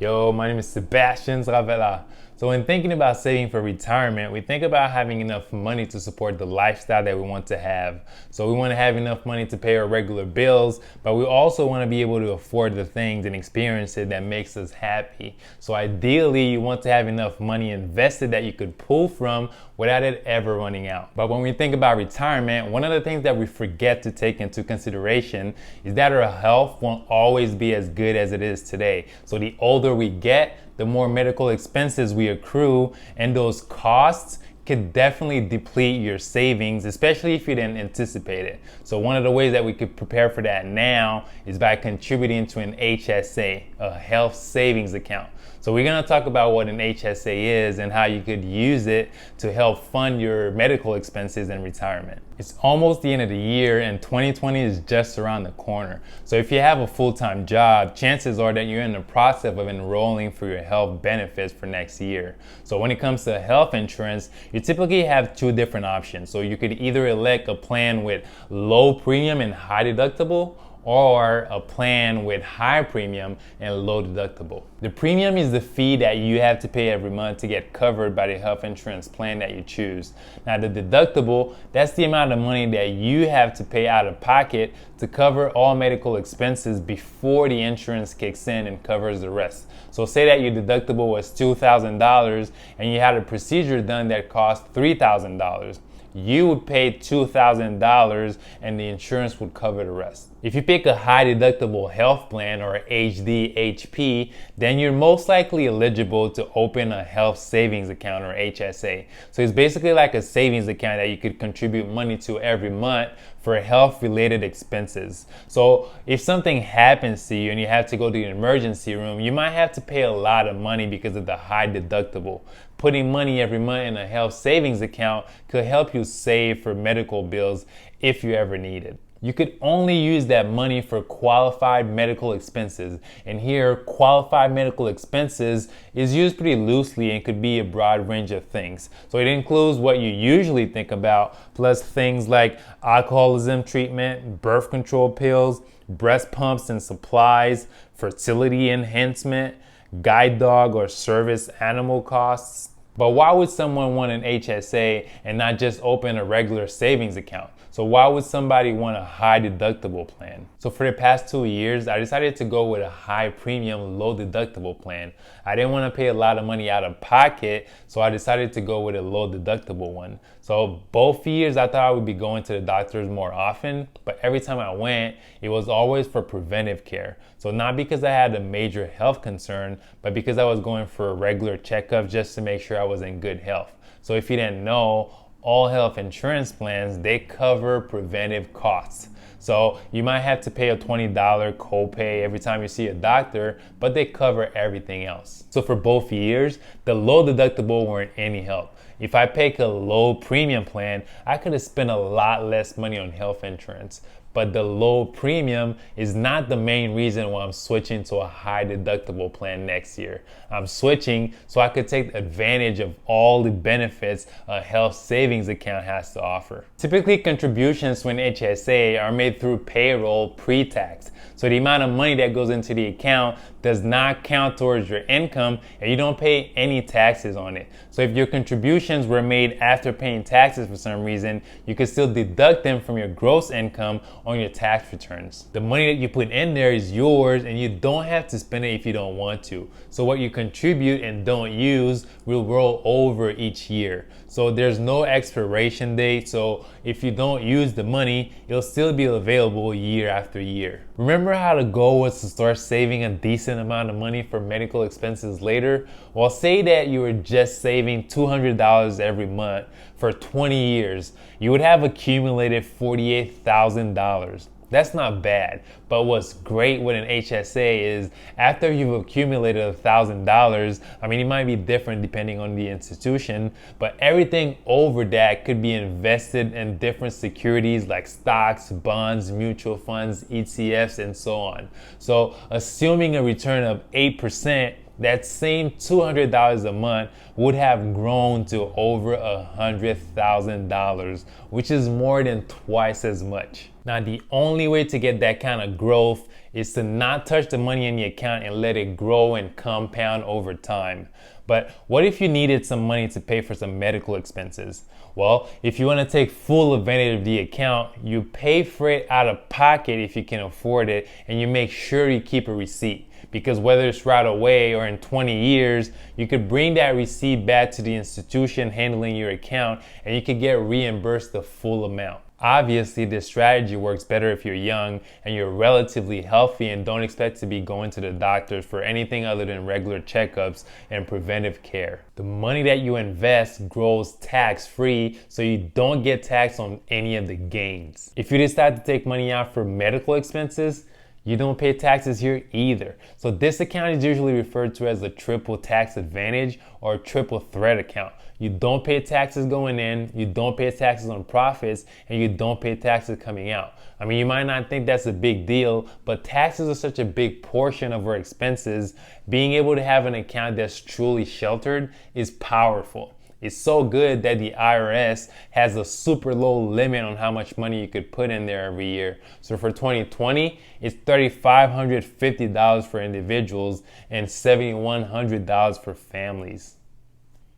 Yo, my name is Sebastian Ravela. So when thinking about saving for retirement, we think about having enough money to support the lifestyle that we want to have. So we want to have enough money to pay our regular bills, but we also want to be able to afford the things and experiences that makes us happy. So ideally, you want to have enough money invested that you could pull from without it ever running out. But when we think about retirement, one of the things that we forget to take into consideration is that our health won't always be as good as it is today. So the older we get, the more medical expenses we accrue, and those costs could definitely deplete your savings, especially if you didn't anticipate it. So one of the ways that we could prepare for that now is by contributing to an HSA, a health savings account. So we're gonna talk about what an HSA is and how you could use it to help fund your medical expenses in retirement. It's almost the end of the year and 2020 is just around the corner. So if you have a full-time job, chances are that you're in the process of enrolling for your health benefits for next year. So when it comes to health insurance, you typically have two different options. So you could either elect a plan with low premium and high deductible, or a plan with high premium and low deductible. The premium is the fee that you have to pay every month to get covered by the health insurance plan that you choose. Now the deductible, that's the amount of money that you have to pay out of pocket to cover all medical expenses before the insurance kicks in and covers the rest. So say that your deductible was $2,000 and you had a procedure done that cost $3,000. You would pay $2,000 and the insurance would cover the rest. If you pick a high deductible health plan or HDHP, then you're most likely eligible to open a health savings account or HSA. So it's basically like a savings account that you could contribute money to every month for health related expenses. So if something happens to you and you have to go to the emergency room, you might have to pay a lot of money because of the high deductible. Putting money every month in a health savings account could help you save for medical bills if you ever need it. You could only use that money for qualified medical expenses. And here, qualified medical expenses is used pretty loosely and could be a broad range of things. So it includes what you usually think about, plus things like alcoholism treatment, birth control pills, breast pumps and supplies, fertility enhancement, guide dog or service animal costs. But why would someone want an HSA and not just open a regular savings account? So why would somebody want a high deductible plan? So for the past 2 years, I decided to go with a high premium, low deductible plan. I didn't want to pay a lot of money out of pocket, so I decided to go with a low deductible one. So both years I thought I would be going to the doctors more often, but every time I went, it was always for preventive care. So not because I had a major health concern, but because I was going for a regular checkup just to make sure I was in good health. So if you didn't know, all health insurance plans, they cover preventive costs. So you might have to pay a $20 copay every time you see a doctor, but they cover everything else. So for both years, the low deductible weren't any help. If I pick a low premium plan, I could have spent a lot less money on health insurance. But the low premium is not the main reason why I'm switching to a high deductible plan next year. I'm switching so I could take advantage of all the benefits a health savings account has to offer. Typically, contributions to an HSA are made through payroll pre-tax. So the amount of money that goes into the account does not count towards your income and you don't pay any taxes on it. So if your contributions were made after paying taxes for some reason, you can still deduct them from your gross income on your tax returns. The money that you put in there is yours and you don't have to spend it if you don't want to. So what you contribute and don't use will roll over each year. So there's no expiration date. So if you don't use the money, it'll still be available year after year. Remember how the goal was to start saving a decent amount of money for medical expenses later? Well, say that you were just saving $200 every month for 20 years. You would have accumulated $48,000. That's not bad, but what's great with an HSA is after you've accumulated $1,000, I mean, it might be different depending on the institution, but everything over that could be invested in different securities like stocks, bonds, mutual funds, ETFs, and so on. So assuming a return of 8%, that same $200 a month would have grown to over $100,000, which is more than twice as much. Now, the only way to get that kind of growth is to not touch the money in the account and let it grow and compound over time. But what if you needed some money to pay for some medical expenses? Well, if you want to take full advantage of the account, you pay for it out of pocket if you can afford it, and you make sure you keep a receipt. Because whether it's right away or in 20 years, you could bring that receipt back to the institution handling your account and you could get reimbursed the full amount. Obviously, this strategy works better if you're young and you're relatively healthy and don't expect to be going to the doctor for anything other than regular checkups and preventive care. The money that you invest grows tax-free, so you don't get taxed on any of the gains. If you decide to take money out for medical expenses, you don't pay taxes here either. So this account is usually referred to as a triple tax advantage or a triple threat account. You don't pay taxes going in, you don't pay taxes on profits, and you don't pay taxes coming out. I mean, you might not think that's a big deal, but taxes are such a big portion of our expenses. Being able to have an account that's truly sheltered is powerful. It's so good that the IRS has a super low limit on how much money you could put in there every year. So for 2020, it's $3,550 for individuals and $7,100 for families.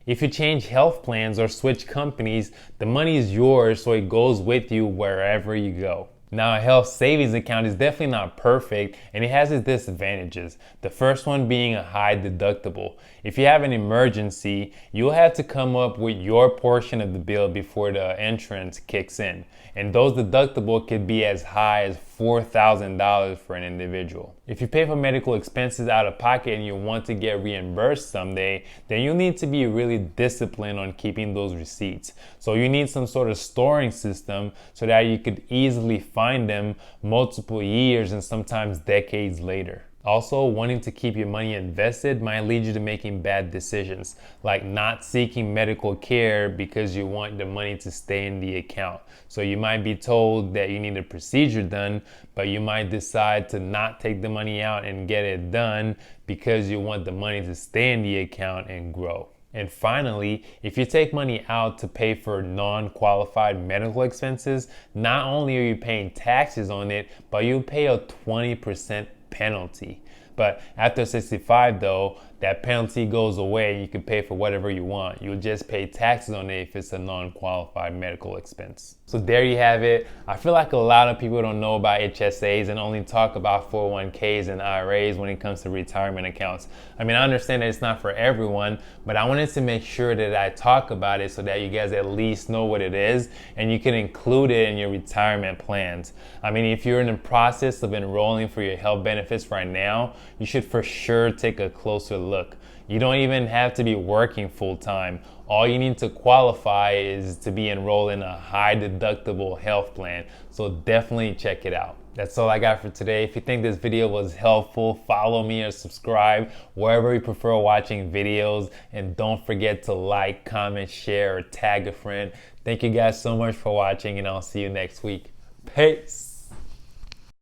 If you change health plans or switch companies, the money is yours, so it goes with you wherever you go. Now, a health savings account is definitely not perfect, and it has its disadvantages. The first one being a high deductible. If you have an emergency, you'll have to come up with your portion of the bill before the insurance kicks in. And those deductibles could be as high as $4,000 for an individual. If you pay for medical expenses out of pocket and you want to get reimbursed someday, then you need to be really disciplined on keeping those receipts. So you need some sort of storing system so that you could easily find them multiple years and sometimes decades later. Also, wanting to keep your money invested might lead you to making bad decisions, like not seeking medical care because you want the money to stay in the account. So you might be told that you need a procedure done, but you might decide to not take the money out and get it done because you want the money to stay in the account and grow. And finally, if you take money out to pay for non-qualified medical expenses, not only are you paying taxes on it, but you pay a 20% penalty. But after 65 though, that penalty goes away. You can pay for whatever you want. You'll just pay taxes on it if it's a non-qualified medical expense. So there you have it. I feel like a lot of people don't know about HSAs and only talk about 401ks and IRAs when it comes to retirement accounts. I mean, I understand that it's not for everyone, but I wanted to make sure that I talk about it so that you guys at least know what it is and you can include it in your retirement plans. I mean, if you're in the process of enrolling for your health benefits right now, you should for sure take a closer look. You don't even have to be working full time. All you need to qualify is to be enrolled in a high deductible health plan. So definitely check it out. That's all I got for today. If you think this video was helpful, follow me or subscribe wherever you prefer watching videos. And don't forget to like, comment, share, or tag a friend. Thank you guys so much for watching, and I'll see you next week. Peace.